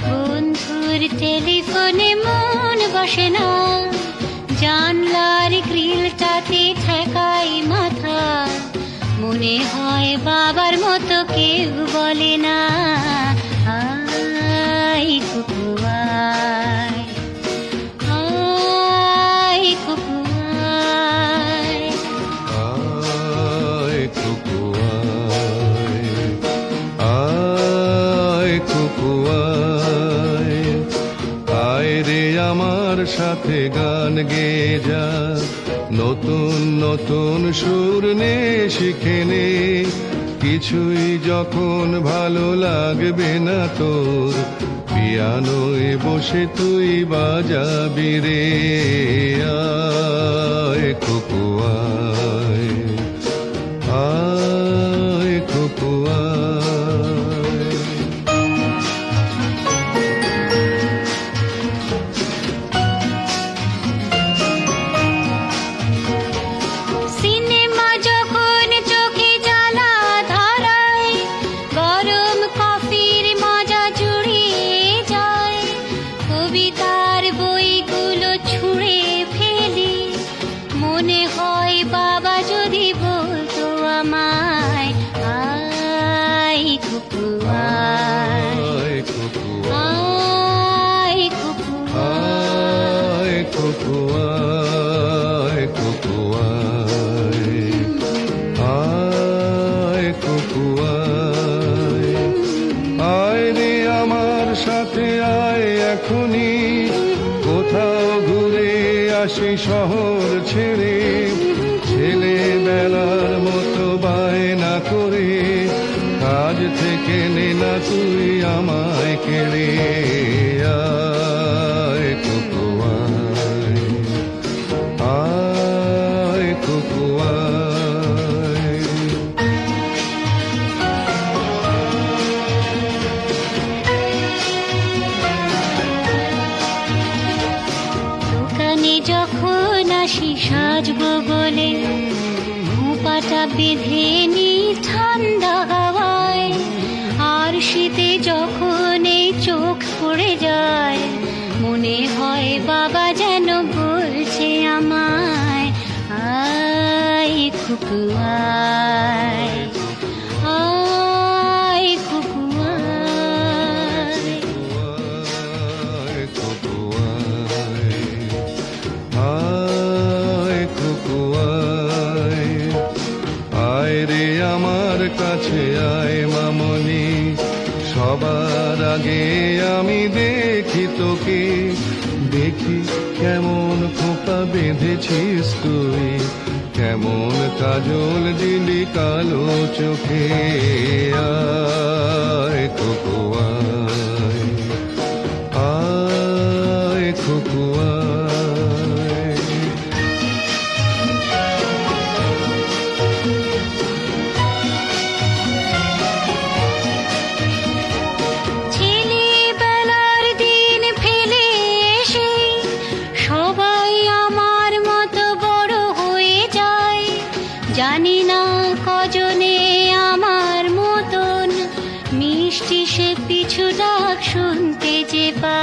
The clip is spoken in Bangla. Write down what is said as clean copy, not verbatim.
বন্ধুর টেলিফোনে মন বসে না, জানলার গ্রিলটাতে ঠেকাই মাথা। মনে হয় বাবার মতো কেউ বলে না, আয় কুকু আয়, আয় কুকু আয়। আয় কুকু আয়, আয় কুকু আয়, আয় রে আমার সাথে গান গেয়ে যা, নতুন নতুন সুর নে শিখে নে। কিছুই যখন ভালো লাগবে না তোর, পিয়ানোয় বসে তুই বাজাবি রে। আয় কুকু আয়, আয় কুকু আয়। সিনেমা যখন চোখে জ্বালা ধরায়, গরম কফির মজা জুড়িয়ে যায়। কবিতার বইগুলো ছুঁড়ে ফেলি, মনে হয় বাবা যদি বলতো আমায়, আয় কুকু আয়, আয় কুকু আয় কুকু আয়, কুকু আয়, কুকু আয়, আয় কুকু আয়। আয় রে আমার সাথে আয় এখনই, কোথাও ঘুরে আসি শহর ছেড়ে। ছেলেবেলার মতো বায়না করে, কাজ থেকে নে না তুই আমায় কেড়ে। আয় কুকু আয়, আয় কুকু আয়। দোকানে যখন আসি সাজবো বলে, খোঁপাটা বেঁধে নি ঠান্ডা হাওয়ায়। আর শীতে যখন এই চোখ পড়ে যায়, মনে হয় বাবা যেন বলছে আমায়, আয় কুকু আয়, আয় কুকু আয়। আয় কুকু আয়, আয় কুকু আয়। আয় রে আমার কাছে আয় মামনি, সবার আগে আমি দেখি তোকে। দেখি কেমন খোঁপা বেঁধেছিস তুই, কেমন কাজল দিলি কালো চোখে। আয় কুকু আয়, আয় কুকু আয়। ছেলেবেলার দিন ফেলে এসে সবাই আমার মতো বড় হয়ে যায়। জানি না কজনে আমার মতন মিষ্টি সে পিছু ডাক শুনতে যে পায়।